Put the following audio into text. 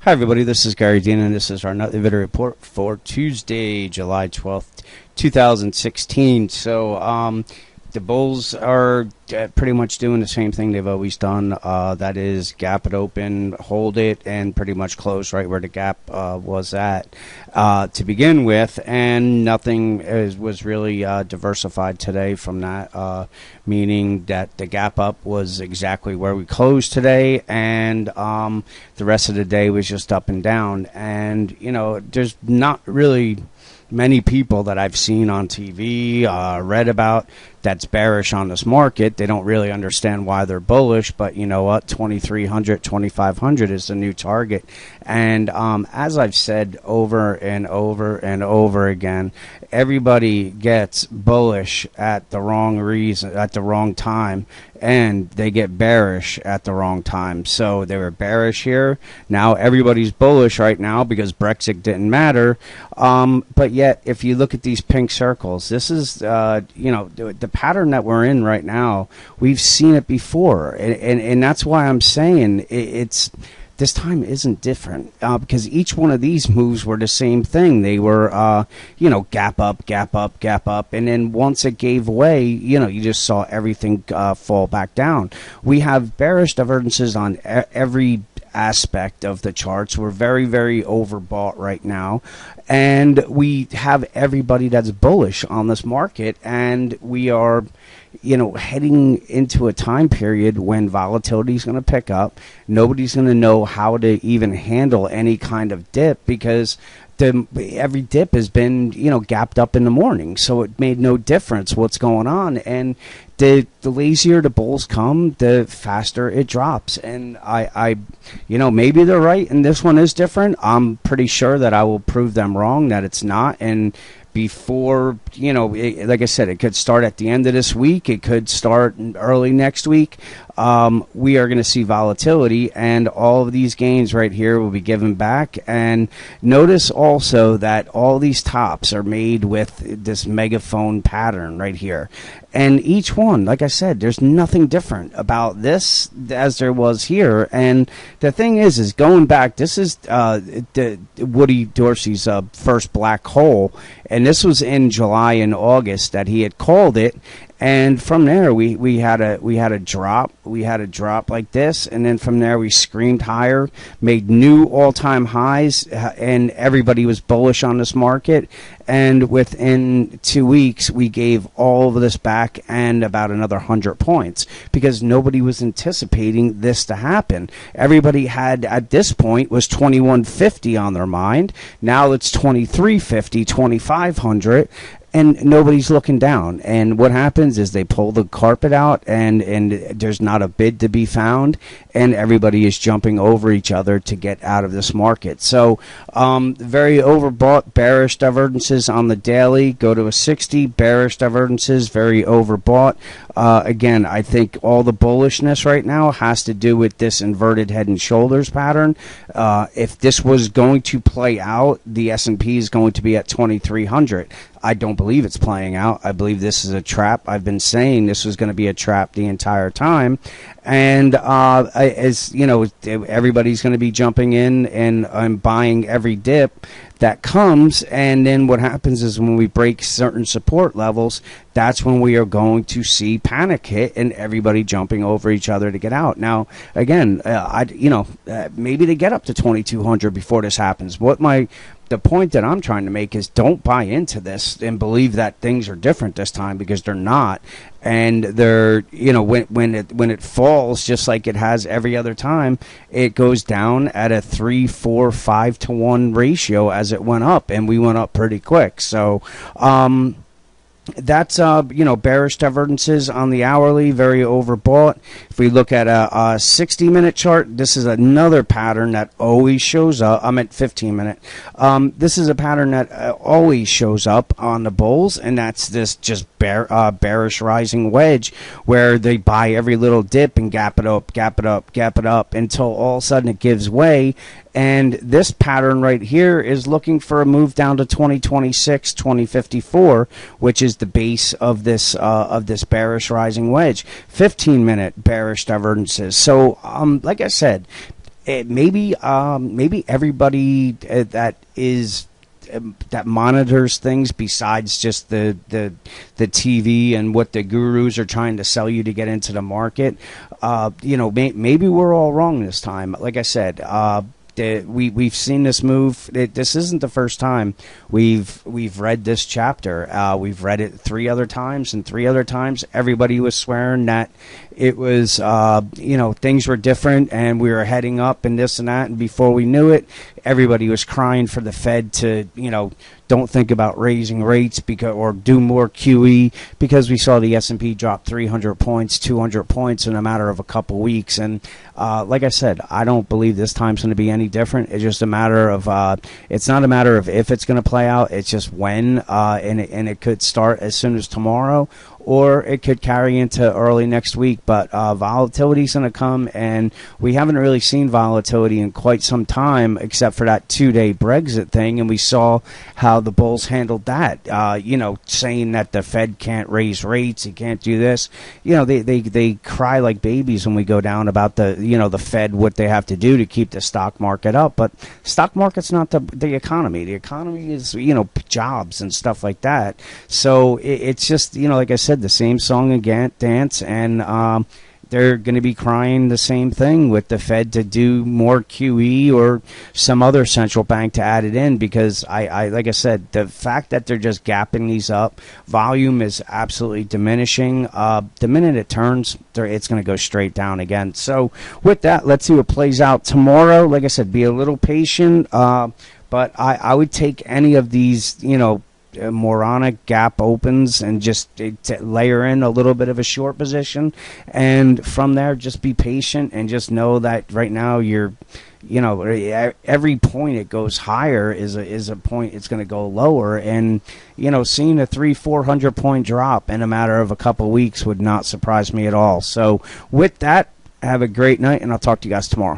Hi, everybody. This is Gary Dean, and this is our nightly video report for Tuesday, July 12th, 2016. So, the Bulls are pretty much doing the same thing they've always done. That is, gap it open, hold it, and pretty much close right where the gap was at to begin with. And nothing was really diversified today from that, meaning that the gap up was exactly where we closed today, and the rest of the day was just up and down. And, you know, there's not really many people that I've seen on TV, read about, that's bearish on this market. They don't really understand why they're bullish, but you know what? 2,300, 2,500 is the new target. And as I've said over and over and over again, everybody gets bullish at the wrong reason, at the wrong time, and they get bearish at the wrong time. So they were bearish here. Now everybody's bullish right now because Brexit didn't matter. But yet, if you look at these pink circles, this is, you know, the pattern that we're in right now. We've seen it before, and that's why I'm saying it's this time isn't different, because each one of these moves were the same thing. They were, you know, gap up, gap up, gap up, and then once it gave way, you know, you just saw everything fall back down. We have bearish divergences on every aspect of the charts. We're very, very overbought right now, and we have everybody that's bullish on this market, and we are, you know, heading into a time period when volatility is going to pick up. Nobody's going to know how to even handle any kind of dip because every dip has been, you know, gapped up in the morning, so it made no difference what's going on. And the lazier the bulls come, the faster it drops. And I, you know, maybe they're right and this one is different. I'm pretty sure that I will prove them wrong, that it's not. And before, you know, like I said, it could start at the end of this week. It could start early next week. We are going to see volatility, and all of these gains right here will be given back. And notice also that all these tops are made with this megaphone pattern right here. And each one, like I said, there's nothing different about this as there was here. And the thing is going back, this is Woody Dorsey's first black hole, and this was in July and August that he had called it. And from there, we had a drop. We had a drop like this, and then from there we screamed higher, made new all-time highs, and everybody was bullish on this market. And within 2 weeks, we gave all of this back and about another 100 points because nobody was anticipating this to happen. Everybody had, at this point, was 2150 on their mind. Now it's 2350, 2500. And nobody's looking down. And what happens is they pull the carpet out, and there's not a bid to be found, and everybody is jumping over each other to get out of this market. So very overbought, bearish divergences on the daily. Go to a 60, bearish divergences, very overbought. Again, I think all the bullishness right now has to do with this inverted head and shoulders pattern. If this was going to play out, the S&P is going to be at 2,300. I don't believe it's playing out. I believe this is a trap. I've been saying this was going to be a trap the entire time. And as you know, everybody's going to be jumping in and buying every dip that comes. And then what happens is when we break certain support levels, that's when we are going to see panic hit and everybody jumping over each other to get out. Now, again, maybe they get up to 2,200 before this happens. The point that I'm trying to make is don't buy into this and believe that things are different this time, because they're not. And they're, you know, when it falls, just like it has every other time, it goes down at a 3, 4, 5 to 1 ratio as it went up, and we went up pretty quick. So, that's, you know, bearish divergences on the hourly, very overbought. If we look at a 60-minute chart, this is another pattern that always shows up. I'm at 15-minute. This is a pattern that always shows up on the bulls, and that's this just bearish rising wedge where they buy every little dip and gap it up, gap it up, gap it up until all of a sudden it gives way. And this pattern right here is looking for a move down to 2026, 2054, which is the base of this bearish rising wedge. 15-minute bearish divergences. So, like I said, maybe everybody that monitors things besides just the TV and what the gurus are trying to sell you to get into the market. Maybe we're all wrong this time. Like I said, we've seen this move. This isn't the first time we've read this chapter. We've read it 3 other times, and 3 other times everybody was swearing that it was things were different and we were heading up and this and that. And before we knew it, everybody was crying for the Fed to don't think about raising rates or do more QE, because we saw the S&P drop 300 points, 200 points in a matter of a couple weeks. And like I said, I don't believe this time's going to be any different. It's just a matter of it's not a matter of if it's going to play out. It's just when, and it could start as soon as tomorrow, or it could carry into early next week. But volatility's going to come, and we haven't really seen volatility in quite some time, except for that 2-day Brexit thing, and we saw how the bulls handled that. Saying that the Fed can't raise rates, it can't do this. They cry like babies when we go down about the Fed, what they have to do to keep the stock market up. But stock market's not the economy. The economy is jobs and stuff like that. So it's just like I said, the same song and dance, and they're going to be crying the same thing with the Fed to do more QE or some other central bank to add it in, because I like I said, the fact that they're just gapping these up, volume is absolutely diminishing. The minute it turns, it's going to go straight down again. So with that, let's see what plays out tomorrow. Like I said, be a little patient, but I would take any of these, moronic gap opens and just layer in a little bit of a short position, and from there just be patient and just know that right now you're every point it goes higher is a point it's going to go lower, and seeing a 300-400 point drop in a matter of a couple weeks would not surprise me at all. So with that, have a great night, and I'll talk to you guys tomorrow.